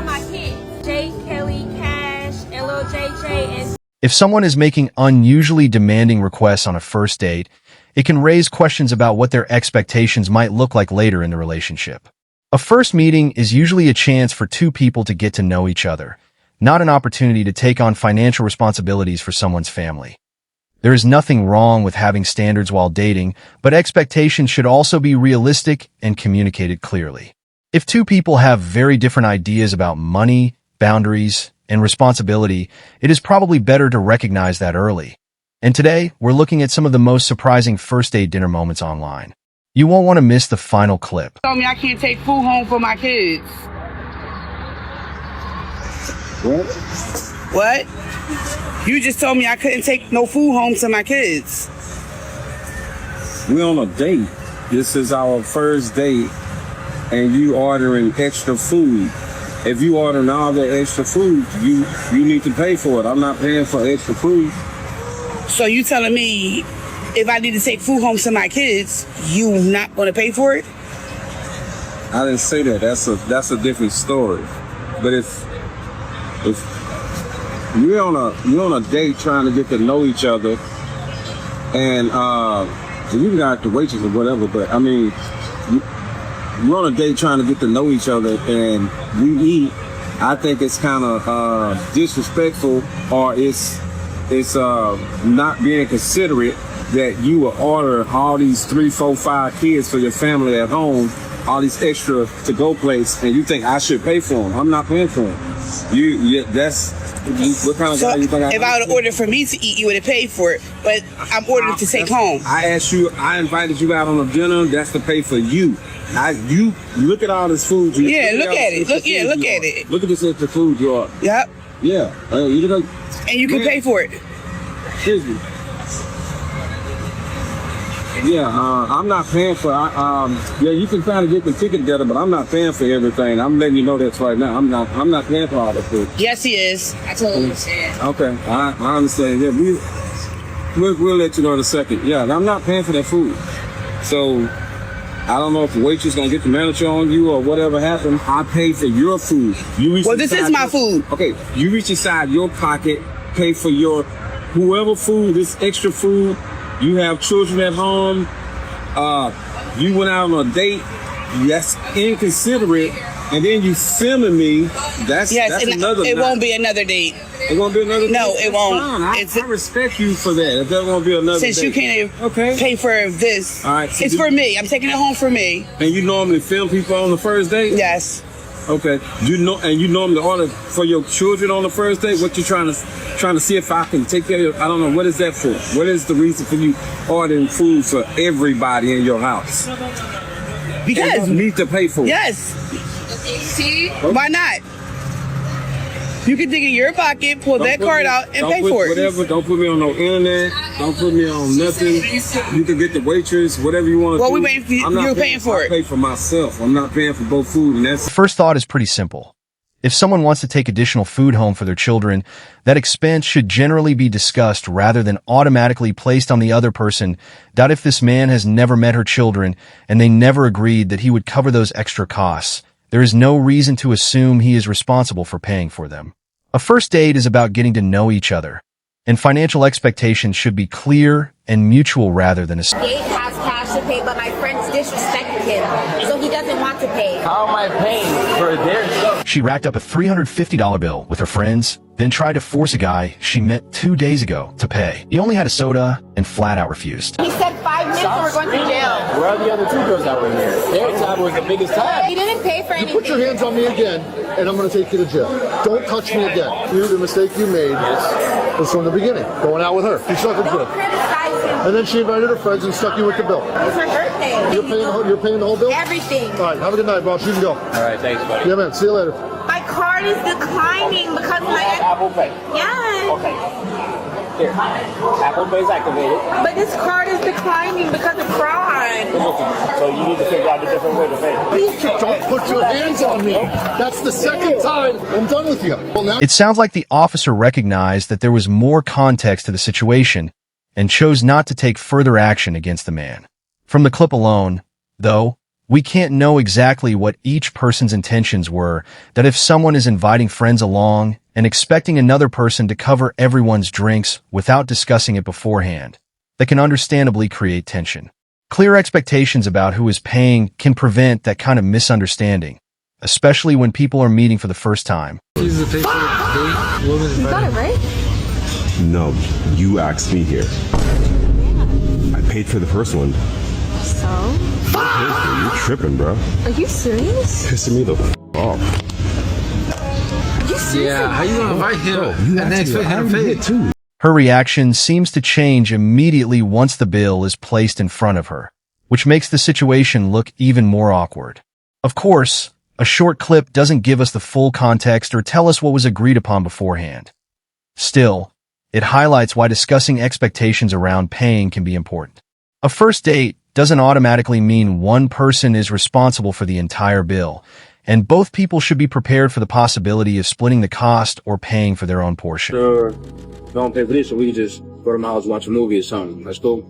all my kids. Jay, Kelly, Cash, LLJJ, and If someone is making unusually demanding requests on a first date, it can raise questions about what their expectations might look like later in the relationship. A first meeting is usually a chance for two people to get to know each other, not an opportunity to take on financial responsibilities for someone's family. There is nothing wrong with having standards while dating, but expectations should also be realistic and communicated clearly. If two people have very different ideas about money, boundaries, and responsibility, it is probably better to recognize that early. And today, we're looking at some of the most surprising first date dinner moments online. You won't want to miss the final clip. Told me I can't take food home for my kids. What? You just told me I couldn't take no food home to my kids. We on a date. This is our first date, and you ordering extra food. If you ordering all the extra food, you need to pay for it. I'm not paying for extra food. So you telling me if I need to take food home to my kids, you not gonna pay for it? I didn't say that. That's a different story. But if you're on a date trying to get to know each other, and you got the waitress or whatever, but I mean, we're on a date trying to get to know each other, and we eat. I think it's kind of disrespectful, or it's not being considerate that you will order all these 3, 4, 5 kids for your family at home, all these extra to-go plates, and you think I should pay for them. I'm not paying for them. What kind of guy you think if I would have ordered for me to eat, you would have paid for it, but I'm ordering to take home. I invited you out on a dinner. That's to pay for you. You look at all this food. Look at it. Look at it. Look at this extra food you are. Yep. Yeah. And you can pay for it. Excuse me. Yeah, I'm not paying for. You can kind of get the ticket together, but I'm not paying for everything. I'm letting you know that right now. I'm not paying for all the food. Yes, he is. I totally understand. Okay, I understand. Yeah, we'll let you know in a second. Yeah, I'm not paying for that food. So I don't know if the waitress gonna get the manager on you or whatever happened. I paid for your food. This is my food. Okay, you reach inside your pocket, pay for your whoever food, this extra food. You have children at home. You went out on a date. That's inconsiderate. And then you filming me. That's another. It won't be another date. It won't be another date? No, it won't. I respect you for that. If there won't be another Since date. you can't pay for this. All right. So it's for me. I'm taking it home for me. And you normally film people on the first date? Yes. Okay. You normally order for your children on the first date? What you trying to see if I can take care of? I don't know. What is that for? What is the reason for you ordering food for everybody in your house? Because you need to pay for it. Yes. See? Why not? You can dig in your pocket, pull that card out, and pay for it. Whatever. Don't put me on no internet. Don't put me on nothing. You can get the waitress, whatever you want to do. Well, we waiting for you. You're paying for it. I pay for myself. I'm not paying for both food, and that's. The first thought is pretty simple. If someone wants to take additional food home for their children, that expense should generally be discussed rather than automatically placed on the other person. If this man has never met her children and they never agreed that he would cover those extra costs, there is no reason to assume he is responsible for paying for them. A first date is about getting to know each other, and financial expectations should be clear and mutual rather than assumed. Gabe has cash to pay, but my friends disrespected him, so he doesn't want to pay. How am I paying for their stuff? She racked up a $350 bill with her friends, then tried to force a guy she met 2 days ago to pay. He only had a soda and flat out refused. He said 5 minutes and we're going to jail. Where are the other 2 girls that were here? Their time was the biggest time. He didn't pay for anything. Put your hands on me again, and I'm going to take you to jail. Don't touch me again. The mistake you made was from the beginning, going out with her. You suck Don't criticize him. And then she invited her friends and stuck you with the bill. It's her birthday. You're paying the whole bill? Everything. All right, have a good night, boss. You can go. All right, thanks, buddy. Yeah, man. See you later. My card is declining because my Apple Pay. Yes. Okay. Here. Apple Pay's activated. But this card is declining because of fraud. So you need to figure out a different way to pay. Please Don't put your hands on me. That's the second time I'm done with you. Well, now It sounds like the officer recognized that there was more context to the situation and chose not to take further action against the man. From the clip alone, though, We can't know exactly what each person's intentions were, that if someone is inviting friends along and expecting another person to cover everyone's drinks without discussing it beforehand, that can understandably create tension. Clear expectations about who is paying can prevent that kind of misunderstanding, especially when people are meeting for the first time. You got it right? No, you asked me here. I paid for the first one. So? You're tripping, bro. Are you serious? Pissing me the off. Are you serious? Yeah, how you gonna invite him and then expect him to pay? too. Her reaction seems to change immediately once the bill is placed in front of her, which makes the situation look even more awkward. Of course, a short clip doesn't give us the full context or tell us what was agreed upon beforehand. Still, it highlights why discussing expectations around paying can be important. A first date doesn't automatically mean one person is responsible for the entire bill, and both people should be prepared for the possibility of splitting the cost or paying for their own portion. Sure, don't pay for this, so we can just go to my house, watch a movie or something. Let's go.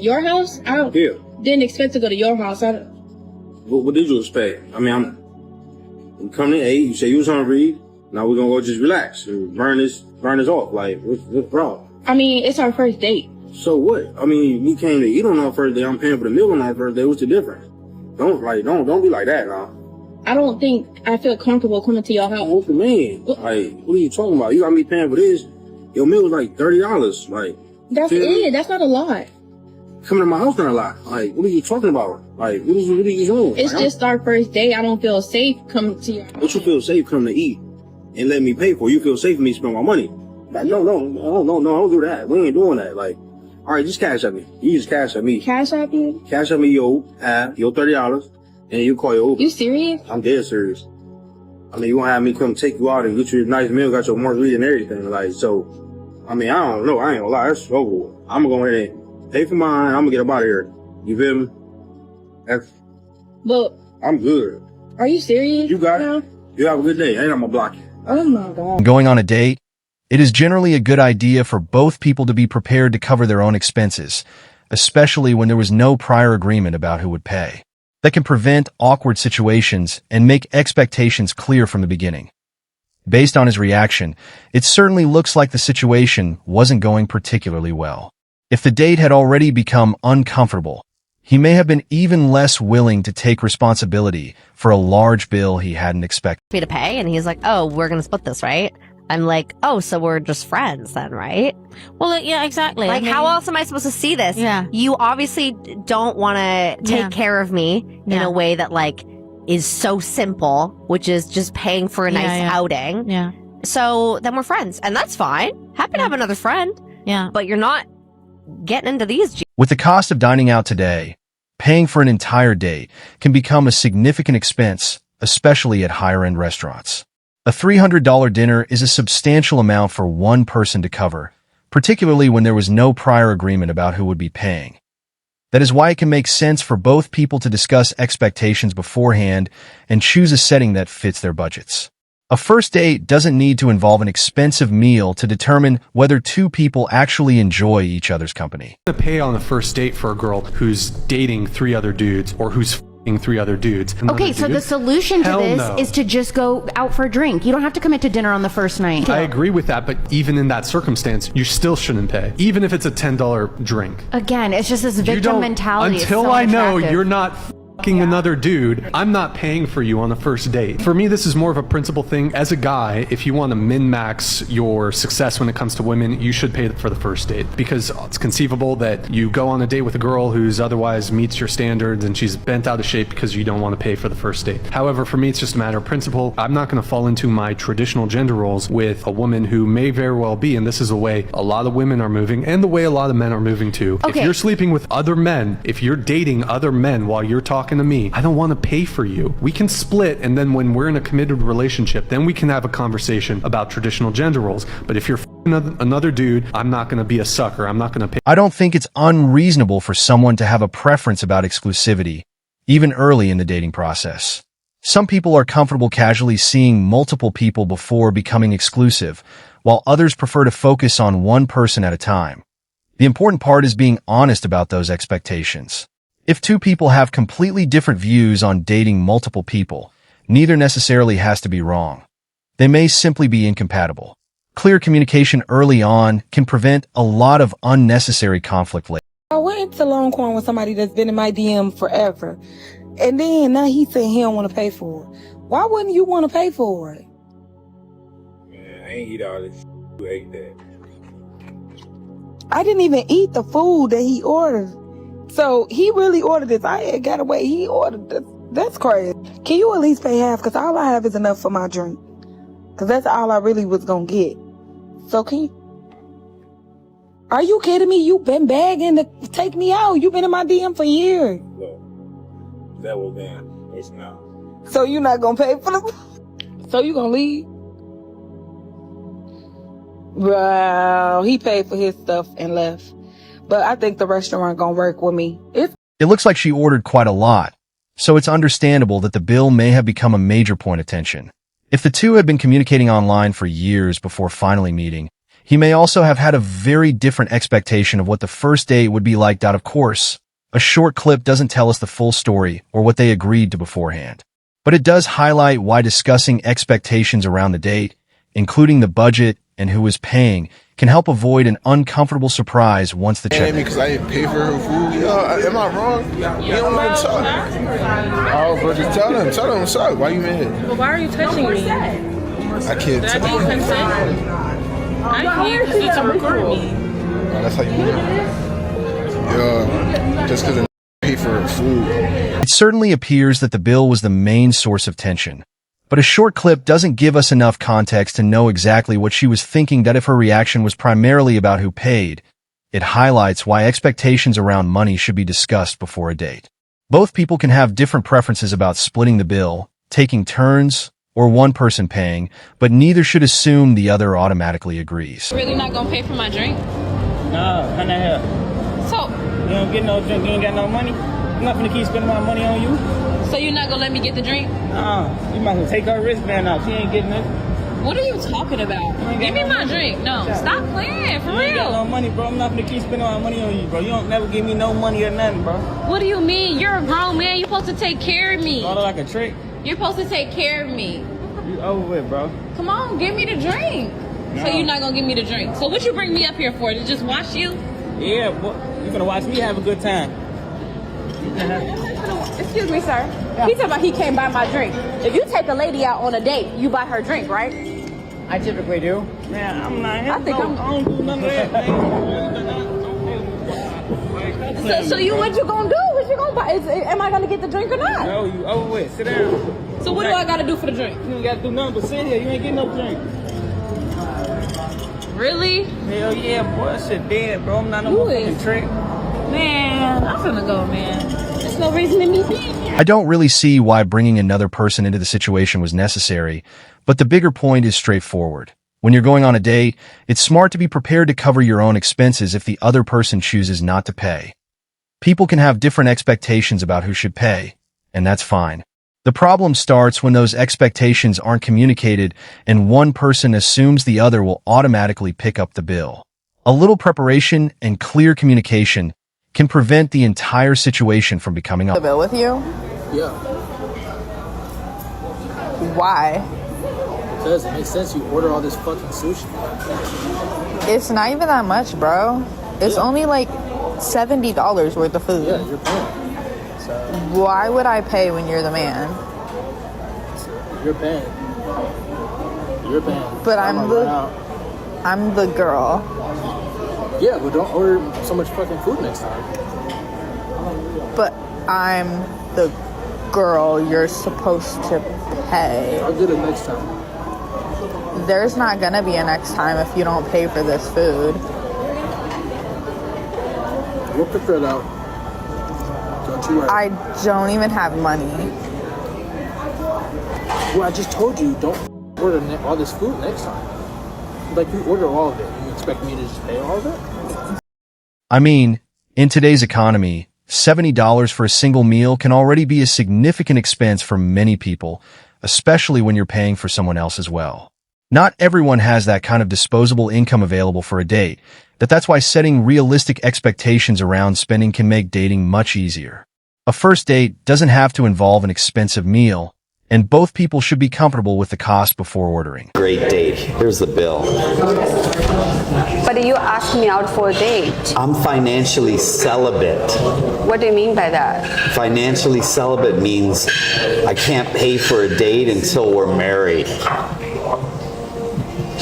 Your house? I Yeah. didn't expect to go to your house. What did you expect? I mean, I'm coming in 8, you say you was hungry, now we're gonna go just relax and burn this off. Like, what's the problem? I mean, it's our first date. So what? I mean, we came to eat on our first day, I'm paying for the meal on our first day, what's the difference? Don't be like that now. I don't think I feel comfortable coming to your house. What you mean? Like, what are you talking about? You got me paying for this, your meal was like $30, like. That's Yeah. it. That's not a lot. Coming to my house not a lot. Like, what are you talking about? Like, what are you doing? It's Like, just our first date. I don't feel safe coming to your house. what you feel safe coming to eat and let me pay for? You feel safe for me to spend my money? Like, no, don't do that. We ain't doing that. Like, all right, just cash at me. You just cash at me. Cash App you? Cash at me your $30, and you call your Uber. You serious? I'm dead serious. I mean, you gonna have me come take you out and get you a nice meal, got your margarita and everything. Like, so, I mean, I don't know. I ain't gonna lie. That's over with. I'm gonna go ahead and pay for mine. I'm gonna get up out of here. You feel me? But I'm good. are you serious? You got now? it. You have a good day. I ain't gonna block you. Oh my god. Going on a date, it is generally a good idea for both people to be prepared to cover their own expenses, especially when there was no prior agreement about who would pay. That can prevent awkward situations and make expectations clear from the beginning. Based on his reaction, it certainly looks like the situation wasn't going particularly well. If the date had already become uncomfortable, he may have been even less willing to take responsibility for a large bill he hadn't expected. Me to pay, and he's like, oh, we're gonna split this, right? I'm like, oh, so we're just friends then, right? Well, yeah, exactly. Like, I mean, how else am I supposed to see this? Yeah. You obviously don't want to take Yeah. care of me in Yeah. a way that, like, is so simple, which is just paying for a nice Yeah. outing. Yeah. So then we're friends, and that's fine. Happy to have another friend, Yeah. but you're not getting into these. With the cost of dining out today, paying for an entire date can become a significant expense, especially at higher-end restaurants. A $300 dinner is a substantial amount for one person to cover, particularly when there was no prior agreement about who would be paying. That is why it can make sense for both people to discuss expectations beforehand and choose a setting that fits their budgets. A first date doesn't need to involve an expensive meal to determine whether two people actually enjoy each other's company. To pay on a first date for a girl who's dating 3 other dudes or who's f***ing 3 other dudes. Okay, so the solution to Hell this no. is to just go out for a drink. You don't have to commit to dinner on the first night. I agree with that, but even in that circumstance, you still shouldn't pay, even if it's a $10 drink. Again, it's just this You victim don't- mentality. It's Until so I know unattractive. you're not fucking another dude, I'm not paying for you on the first date. For me, this is more of a principle thing. As a guy, if you want to min-max your success when it comes to women, you should pay for the first date, because it's conceivable that you go on a date with a girl who's otherwise meets your standards and she's bent out of shape because you don't want to pay for the first date. However, for me, it's just a matter of principle. I'm not going to fall into my traditional gender roles with a woman who may very well be, and this is the way a lot of women are moving and the way a lot of men are moving too. Okay. If you're sleeping with other men, if you're dating other men while you're talking to me, I don't want to pay for you. We can split, and then when we're in a committed relationship, then we can have a conversation about traditional gender roles. But if you're another dude, I'm not going to be a sucker. I'm not going to pay. I don't think it's unreasonable for someone to have a preference about exclusivity, even early in the dating process. Some people are comfortable casually seeing multiple people before becoming exclusive, while others prefer to focus on one person at a time. The important part is being honest about those expectations. If two people have completely different views on dating multiple people, neither necessarily has to be wrong. They may simply be incompatible. Clear communication early on can prevent a lot of unnecessary conflict later. I went to Longhorn with somebody that's been in my DM forever. And then now he said he don't want to pay for it. Why wouldn't you want to pay for it? Man, I ain't eat all this. You ate that. I didn't even eat the food that he ordered. So he really ordered this. I had got away. He ordered this. That's crazy. Can you at least pay half? Because all I have is enough for my drink. Because that's all I really was going to get. So can you? Are you kidding me? You been begging to take me out. You been in my DM for years. Look, that was then. It's now. So you not going to pay for the... So you going to leave? Wow. He paid for his stuff and left. But I think the restaurant going to work with me. It looks like she ordered quite a lot, so it's understandable that the bill may have become a major point of tension. If the two had been communicating online for years before finally meeting, he may also have had a very different expectation of what the first date would be like. Of course, a short clip doesn't tell us the full story or what they agreed to beforehand, but it does highlight why discussing expectations around the date, including the budget and who is paying, can help avoid an uncomfortable surprise once the check. Because I didn't pay for her food. Am I wrong? You don't even talk. Oh, bro, just tell them what's up. Why you mad? Well, why are you touching me? I can't Did I tell. need consent? I'm here because it's a record me. Oh, that's how you move. Yeah, just because I pay for her food. It certainly appears that the bill was the main source of tension, but a short clip doesn't give us enough context to know exactly what she was thinking. That if her reaction was primarily about who paid, it highlights why expectations around money should be discussed before a date. Both people can have different preferences about splitting the bill, taking turns, or one person paying, but neither should assume the other automatically agrees. Really not gonna pay for my drink? Nah, kind of hell. So, you don't get no drink, you ain't got no money? I'm not gonna keep spending my money on you. So you're not gonna let me get the drink? Nah, you might as well take her wristband out. She ain't getting it. What are you talking about? Give me my drink. No, stop playing, for You ain't got real. no money, bro. I'm not gonna keep spending my money on you, bro. You don't never give me no money or nothing, bro. What do you mean? You're a grown man. You're supposed to take care of me. Thought it like a trick. You're supposed to take care of me. You over with, bro. Come on, give me the drink. No. So you're not gonna give me the drink. So what you bring me up here for? To just watch you? Yeah, boy. You gonna watch me have a good time. Excuse me, sir. He talking about he can't buy my drink. If you take a lady out on a date, you buy her drink, right? I typically do. Man, I'm not. I think I don't do none of that, man. So you what you gonna do? What you gonna buy? Am I gonna get the drink or not? No, you over with. Sit down. So what do I gotta do for the drink? You ain't gotta do nothing but sit here. You ain't getting no drink. Really? Hell yeah, boy. That shit dead, bro. I'm not no Who motherfucking is? trick. Man, I'm finna go, man. There's no reason to meet me. I don't really see why bringing another person into the situation was necessary, but the bigger point is straightforward. When you're going on a date, it's smart to be prepared to cover your own expenses if the other person chooses not to pay. People can have different expectations about who should pay, and that's fine. The problem starts when those expectations aren't communicated and one person assumes the other will automatically pick up the bill. A little preparation and clear communication can prevent the entire situation from becoming The bill with you? Yeah. Why? Because it makes sense. You order all this fucking sushi. It's not even that much, bro. It's only like $70 worth of food. Yeah, you're paying. So Why would I pay when you're the man? you're paying. You're paying. But I'm the girl. Yeah, but don't order so much fucking food next time. But I'm the girl you're supposed to pay. I'll get it next time. There's not gonna be a next time if you don't pay for this food. We'll figure it out. Don't you worry. I don't even have money. Well, I just told you, don't order all this food next time. Like, you order all of it. You expect me to just pay all of it? I mean, in today's economy, $70 for a single meal can already be a significant expense for many people, especially when you're paying for someone else as well. Not everyone has that kind of disposable income available for a date. That's why setting realistic expectations around spending can make dating much easier. A first date doesn't have to involve an expensive meal, and both people should be comfortable with the cost before ordering. Great date. Here's the bill. But you asked me out for a date. I'm financially celibate. What do you mean by that? Financially celibate means I can't pay for a date until we're married.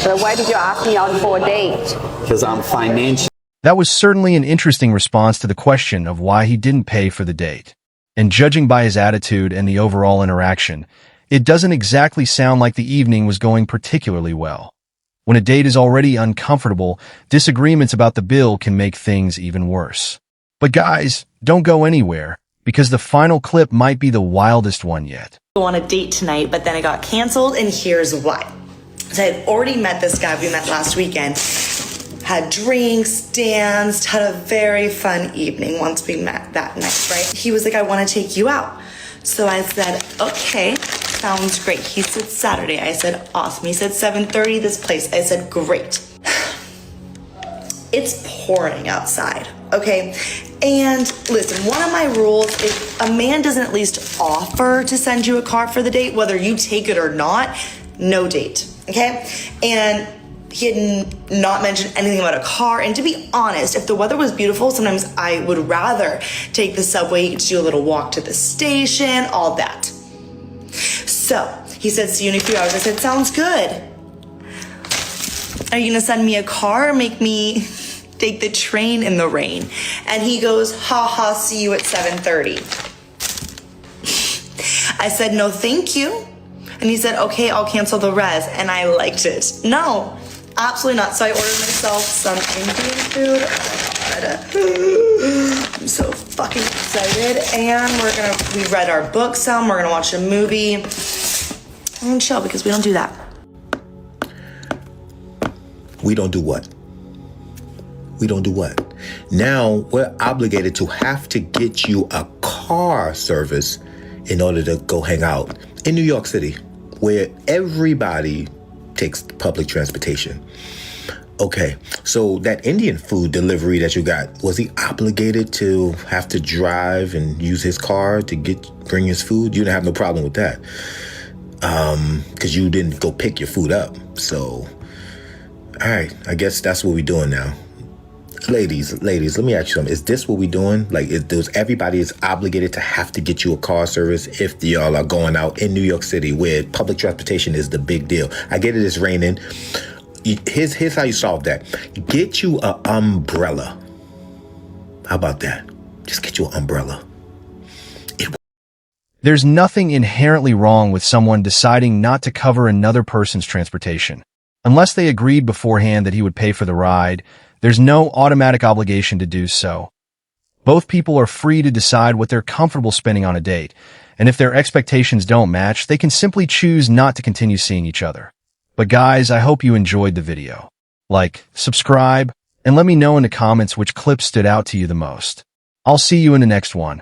But why did you ask me out for a date? Because I'm financially... That was certainly an interesting response to the question of why he didn't pay for the date. And judging by his attitude and the overall interaction, it doesn't exactly sound like the evening was going particularly well. When a date is already uncomfortable, disagreements about the bill can make things even worse. But guys, don't go anywhere, because the final clip might be the wildest one yet. Go on a date tonight, but then it got canceled, and here's why. So I had already met this guy we met last weekend. Had drinks, danced, had a very fun evening once we met that night, right? He was like, I want to take you out. So I said, okay, sounds great. He said Saturday. I said, awesome. He said 7:30 this place. I said, great. It's pouring outside, okay? And listen, one of my rules, if a man doesn't at least offer to send you a car for the date, whether you take it or not, no date, okay? And he had not mentioned anything about a car. And to be honest, if the weather was beautiful, sometimes I would rather take the subway to do a little walk to the station, all that. So he said, see you in a few hours. I said, sounds good. Are you gonna send me a car or make me take the train in the rain? And he goes, ha ha, see you at 7:30. I said, no, thank you. And he said, okay, I'll cancel the res. And I liked it. No. Absolutely not. So I ordered myself some Indian food. Oh God. I'm so fucking excited. And we read our book some. We're gonna watch a movie and chill because we don't do that. We don't do what? We don't do what? Now we're obligated to have to get you a car service in order to go hang out in New York City, where everybody takes public transportation. Okay, so that Indian food delivery that you got, was he obligated to have to drive and use his car to bring his food? You didn't have no problem with that, because you didn't go pick your food up. So, all right, I guess that's what we're doing now. Ladies, let me ask you something. Is this what we're doing? Like, everybody is obligated to have to get you a car service if y'all are going out in New York City where public transportation is the big deal? I get it, it's raining. Here's how you solve that. Get you an umbrella. How about that? Just get you an umbrella. There's nothing inherently wrong with someone deciding not to cover another person's transportation. Unless they agreed beforehand that he would pay for the ride, there's no automatic obligation to do so. Both people are free to decide what they're comfortable spending on a date, and if their expectations don't match, they can simply choose not to continue seeing each other. But guys, I hope you enjoyed the video. Like, subscribe, and let me know in the comments which clip stood out to you the most. I'll see you in the next one.